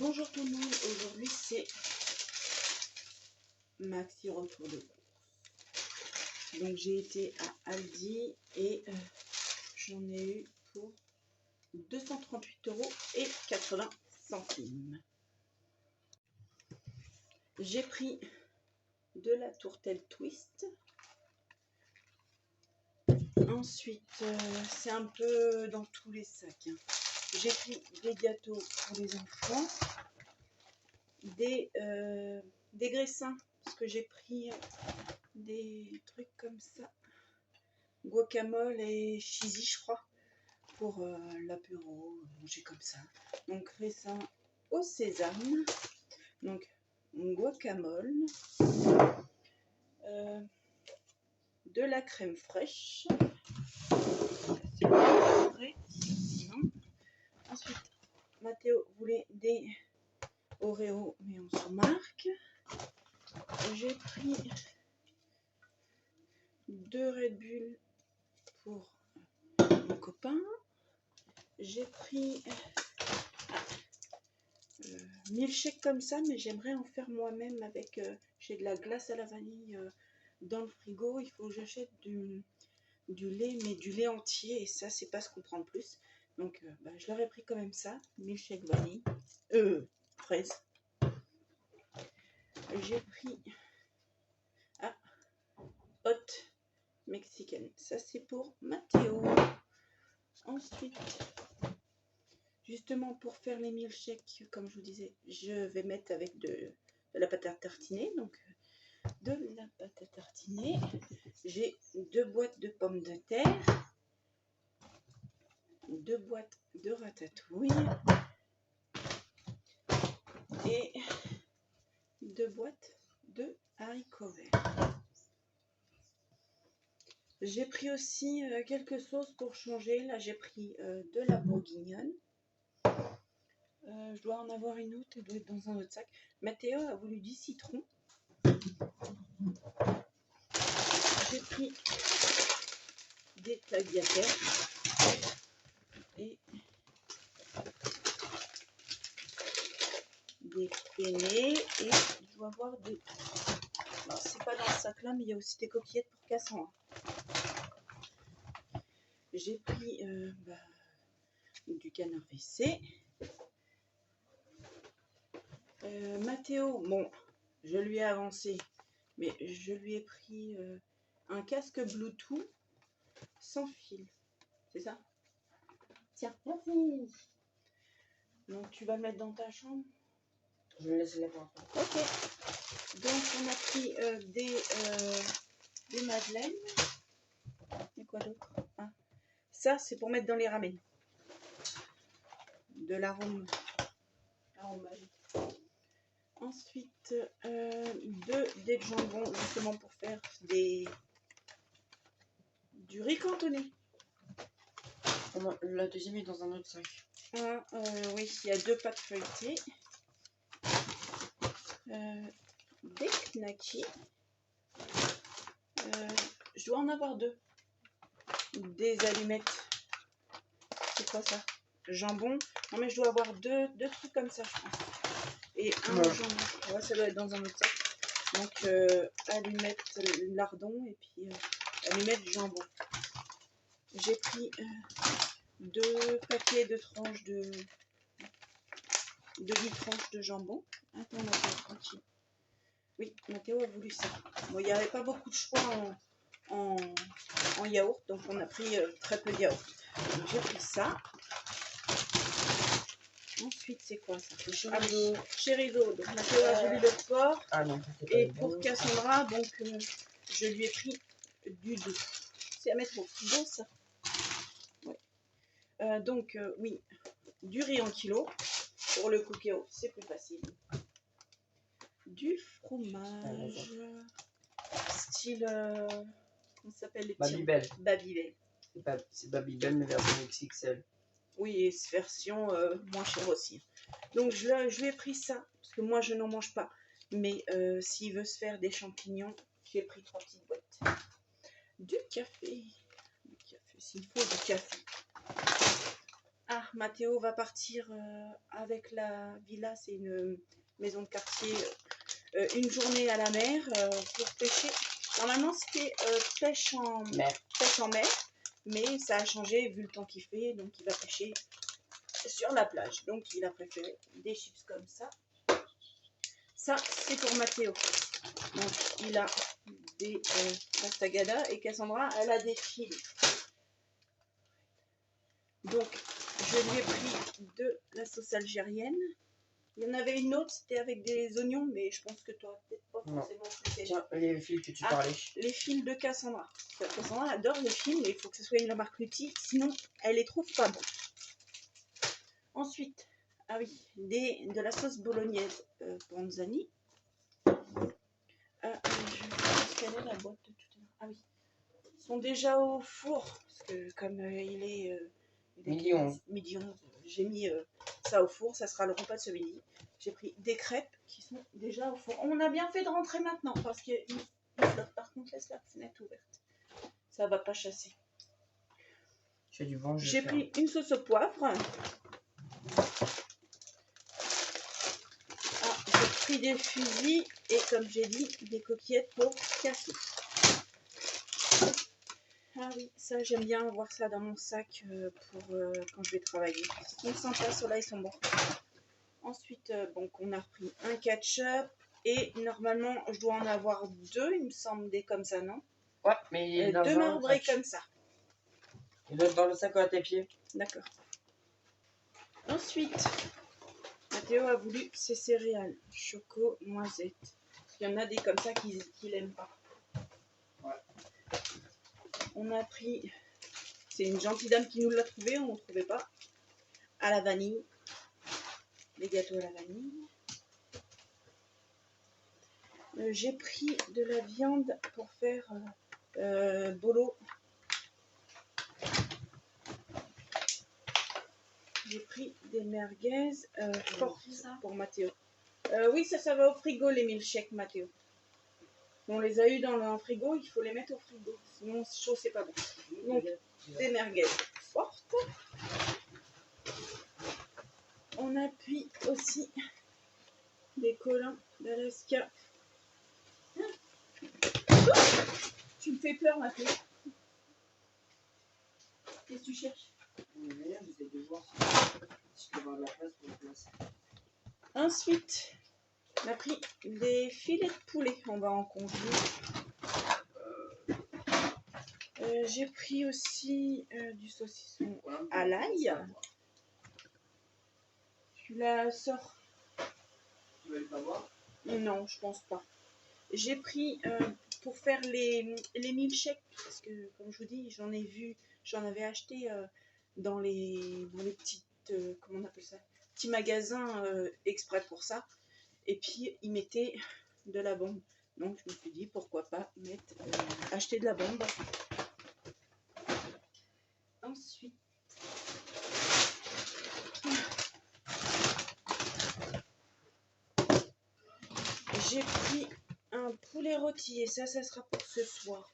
Bonjour tout le monde, aujourd'hui c'est Maxi retour de course. Donc j'ai été à Aldi et j'en ai eu pour 238,80 €. J'ai pris de la tourtelle twist. Ensuite, c'est un peu dans tous les sacs. J'ai pris des gâteaux pour les enfants, des graissins, parce que j'ai pris des trucs comme ça, guacamole et cheesy je crois, pour l'apéro, manger comme ça. Donc graissins au sésame, donc guacamole, de la crème fraîche. Ensuite, Mathéo voulait des Oreo, mais on s'en marque. J'ai pris 2 Red Bull pour mon copain. J'ai pris milkshake comme ça, mais j'aimerais en faire moi-même avec. J'ai de la glace à la vanille dans le frigo. Il faut que j'achète du lait, mais du lait entier, et ça, c'est pas ce qu'on prend le plus. Donc, je leur ai pris quand même ça, milkshake vanille, fraise. J'ai pris hot mexicaine. Ça, c'est pour Mathéo. Ensuite, justement pour faire les milkshakes, comme je vous disais, je vais mettre avec de la pâte à tartiner. Donc, de la pâte à tartiner. J'ai 2 boîtes de pommes de terre, 2 boîtes de ratatouille et 2 boîtes de haricots verts. J'ai pris aussi quelques sauces pour changer. Là, j'ai pris de la bourguignonne. Je dois en avoir une autre, elle doit être dans un autre sac. Mathéo a voulu du citron. J'ai pris des tagliatelles et des penne, et je dois avoir des... C'est pas dans ce sac là, mais il y a aussi des coquillettes pour Cassandra. J'ai pris du canard WC. Mathéo, bon, je lui ai avancé, mais je lui ai pris un casque Bluetooth sans fil. C'est ça? Tiens, merci. Donc tu vas le mettre dans ta chambre? Je le laisse là pour après. Ok. Donc on a pris des madeleines. Et quoi d'autre? Ça, c'est pour mettre dans les ramen. De l'arôme magique. Ensuite, 2 dés de jambon, justement pour faire du riz cantonné. La deuxième est dans un autre sac. Oui, il y a 2 pâtes feuilletées. Des knackis. Je dois en avoir 2. Des allumettes. C'est quoi ça? Jambon. Non, mais je dois avoir deux trucs comme ça, je pense. Et un jambon. Ouais, ça doit être dans un autre sac. Donc, allumettes, lardon, et puis allumettes, jambon. J'ai pris 2 paquets de tranches de 8 tranches de jambon. Attends, Mathéo, tranquille. Oui, Mathéo a voulu ça. Bon, il n'y avait pas beaucoup de choix en yaourt, donc on a pris très peu de yaourt. Donc j'ai pris ça. Ensuite, c'est quoi ça? Le chorizo. Chorizo. Donc Mathéo a voulu le porc. Ah non, et pour Cassandra, donc je lui ai pris du doux. C'est à mettre au frigo, ça. Ouais. Donc oui, du riz en kilo. Pour le cookéo, c'est plus facile. Du fromage. Style... comment ça s'appelle les petits? Babybel. Babybel. C'est Babybel, mais version XXL. Oui, et version moins chère aussi. Donc je lui ai pris ça, parce que moi je n'en mange pas. Mais s'il veut se faire des champignons, j'ai pris 3 petites boîtes. Du café. Du café, s'il faut du café. Ah, Mathéo va partir avec la villa, c'est une maison de quartier, une journée à la mer pour pêcher. Normalement c'était pêche en mer, mais ça a changé vu le temps qu'il fait, donc il va pêcher sur la plage. Donc il a préféré des chips comme ça. Ça c'est pour Mathéo. Donc il a des pastagada et Cassandra elle a des fils. Donc je lui ai pris de la sauce algérienne. Il y en avait une autre, c'était avec des oignons, mais je pense que toi, peut-être pas forcément. Tiens, les fils que tu parlais. Les fils de Cassandra. Cassandra adore les fils, mais il faut que ce soit une marque Lutti, sinon elle les trouve pas bons. Ensuite, ah oui, de la sauce bolognaise Panzani. Je pense qu'elle est la boîte de tout à l'heure. Ah oui. Ils sont déjà au four, parce que comme il est midi 11, j'ai mis ça au four, ça sera le repas de ce midi. J'ai pris des crêpes qui sont déjà au four. On a bien fait de rentrer maintenant, parce que par contre, laisse la fenêtre ouverte. Ça va pas chasser. J'ai du vent. J'ai pris une sauce au poivre. J'ai pris des fusils et comme j'ai dit, des coquillettes pour café. Ah oui, ça j'aime bien avoir ça dans mon sac pour quand je vais travailler. Ils sont sympas, ceux-là ils sont bons. Ensuite, donc on a repris un ketchup et normalement je dois en avoir deux, il me semble, des comme ça, non? Ouais, mais il est dans deux marbrés comme ça. Il doit être dans le sac à tes pieds. D'accord. Ensuite, Mathéo a voulu ses céréales, choco, noisette. Il y en a des comme ça qu'il n'aime pas. Ouais. On a pris, c'est une gentille dame qui nous l'a trouvé, on ne trouvait pas, à la vanille. Les gâteaux à la vanille. J'ai pris de la viande pour faire bolo. J'ai pris des merguez fortes pour Mathéo. Oui, ça va au frigo les milkshakes Mathéo. On les a eu dans le frigo, il faut les mettre au frigo. Sinon, chaud, c'est pas bon. Donc, des merguez fortes. On a puis aussi des collants d'Alaska. Tu me fais peur, Mathéo. Qu'est-ce que tu cherches? J'essaie de voir si je peux avoir de la place pour la place. Ensuite, on a pris des filets de poulet. On va en congeler. J'ai pris aussi du saucisson à l'ail. Tu la sors? Tu veux le savoir? Non, je pense pas. J'ai pris pour faire les milkshakes, parce que comme je vous dis, j'en avais acheté dans les petites, comment on appelle ça, petits magasins exprès pour ça. Et puis ils mettaient de la bombe. Donc je me suis dit pourquoi pas acheter de la bombe. Ensuite, j'ai pris un poulet rôti et ça sera pour ce soir.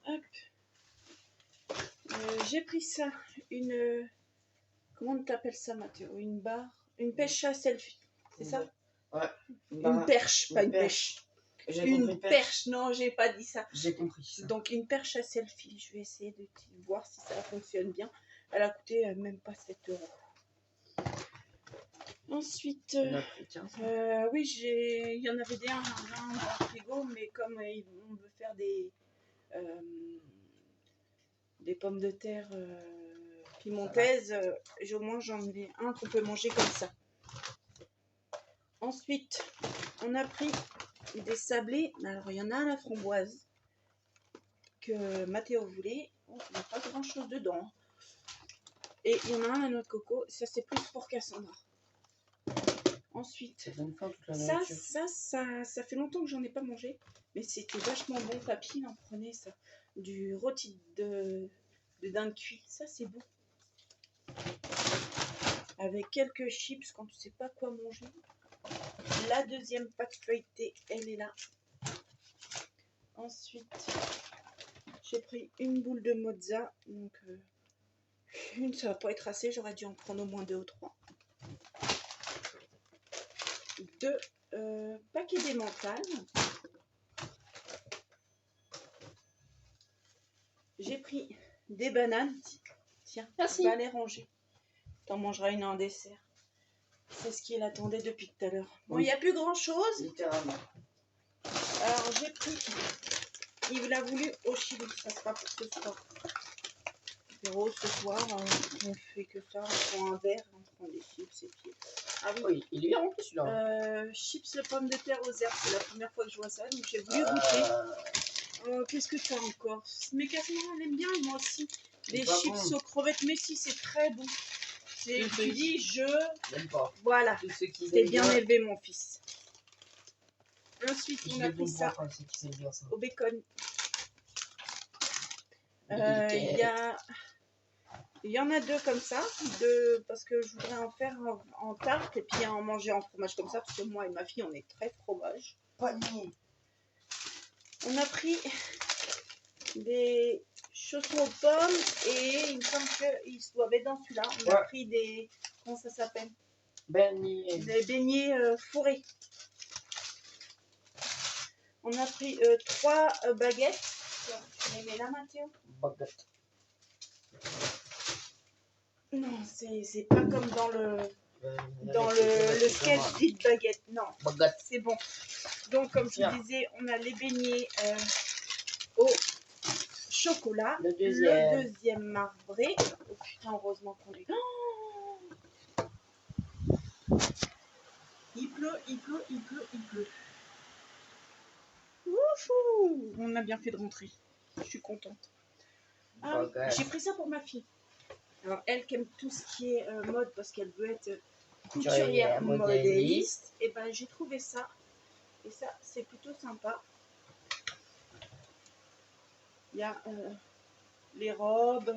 Hop. J'ai pris ça, comment t'appelles ça, Mathéo? Une barre, une pêche à selfie, c'est ça? Ouais. Une perche, pas une pêche. Une perche, non, j'ai pas dit ça. J'ai compris ça. Donc une perche à selfie, je vais essayer de voir si ça fonctionne bien. Elle a coûté même pas 7 €. Ensuite, oui, il y en avait un dans le frigo, mais comme on veut faire des pommes de terre pimentaises, au moins j'en ai un qu'on peut manger comme ça. Ensuite, on a pris des sablés. Alors, il y en a à la framboise que Mathéo voulait. Oh, il n'y a pas grand chose dedans. Et il y en a un à la noix de coco. Ça, c'est plus pour Cassandra. Ensuite, ça fait longtemps que j'en ai pas mangé. Mais c'était vachement bon. Papy, il en prenait ça. Du rôti de dinde cuit. Ça, c'est bon. Avec quelques chips quand tu sais pas quoi manger. La deuxième pâte feuilletée, elle est là. Ensuite, J'ai pris une boule de mozza. Donc, une, ça va pas être assez. J'aurais dû en prendre au moins 2 ou 3. 2 paquets d'emmental. J'ai pris des bananes. Tiens, merci. On va les ranger. T'en mangeras une en dessert. C'est ce qu'il attendait depuis tout à l'heure. Bon, il n'y a plus grand chose. Littéralement. Alors j'ai pris. Il l'a voulu au chili. Ça sera pour ce soir. Héros, ce soir, on fait que ça. On prend un verre, on prend des chips et puis. Ah oui. Oui, il est bien rempli celui-là. Chips de pommes de terre aux herbes. C'est la première fois que je vois ça. Donc j'ai voulu goûter. Qu'est-ce que tu as encore? Mais Cassandra, elle aime bien, et moi aussi. Les chips aux crevettes, mais si, c'est très bon. Tu dis, J'aime pas. Voilà. C'est bien élevé, mon fils. Ensuite, on a pris ça au bacon. Il y en a 2 comme ça. Parce que je voudrais en faire en tarte et puis en manger en fromage comme ça. Parce que moi et ma fille, on est très fromage. Panier. On a pris des chaussons aux pommes et il me semble qu'ils doivent être dans celui-là. On a pris des... Comment ça s'appelle? Beignets. Des beignets fourrés. On a pris 3 baguettes. Tu les mets là, Mathieu? Baguette. Non, c'est pas comme dans le sketch dite baguette. Non, c'est bon. Donc, comme je disais, on a les beignets au chocolat. Le deuxième marbré. Oh putain, heureusement qu'on est... Oh, il pleut. Oufou, on a bien fait de rentrer. Je suis contente. Ah, j'ai pris ça pour ma fille. Alors, elle qui aime tout ce qui est mode parce qu'elle veut être couturière modéliste. Et ben, j'ai trouvé ça. Et ça, c'est plutôt sympa. Il y a les robes,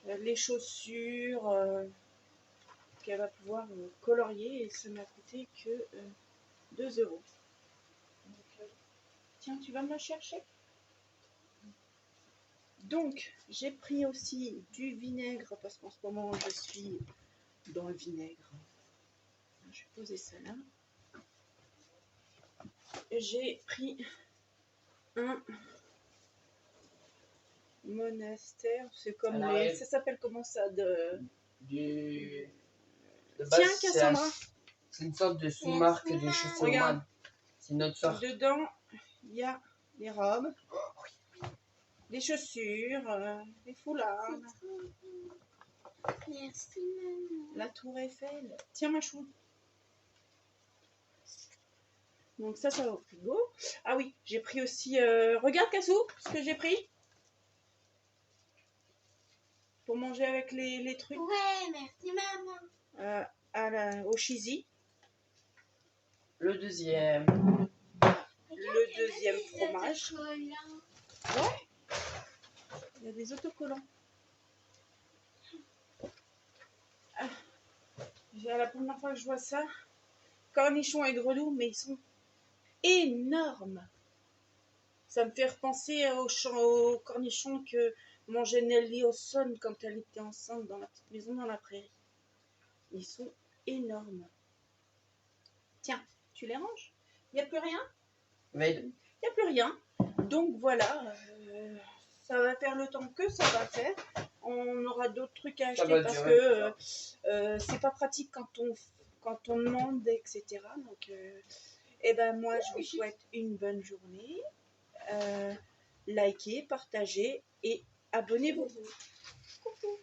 les chaussures qu'elle va pouvoir colorier. Et ça m'a coûté que 2 €. Donc, tiens, tu vas me la chercher? Donc, j'ai pris aussi du vinaigre parce qu'en ce moment, je suis dans le vinaigre. Je vais poser ça là. J'ai pris un monastère. C'est comme les... Ça s'appelle comment ça De base, tiens, Cassandra. C'est une sorte de sous-marque des chaussures. Regarde. C'est notre sorte. Dedans, il y a les robes, les chaussures, les foulards. Merci, maman. La tour Eiffel. Tiens, ma chou. Donc ça va au frigo. Ah oui, j'ai pris aussi... regarde, Cassou, ce que j'ai pris. Pour manger avec les trucs. Ouais, merci, maman. Au cheesy. Le deuxième. Le deuxième fromage. Ouais. Il y a des autocollants. La première fois que je vois ça. Cornichons et grelots, mais ils sont énormes. Ça me fait repenser aux cornichons que mangeait Nelly Olson quand elle était enceinte dans la petite maison dans la prairie. Ils sont énormes. Tiens, tu les ranges? Il n'y a plus rien? Il n'y a plus rien. Donc voilà, ça va faire le temps que ça va faire. On aura d'autres trucs à acheter parce que c'est pas pratique quand on demande, etc. Donc, et ben moi, je vous souhaite une bonne journée. Likez, partagez et abonnez-vous. Coucou.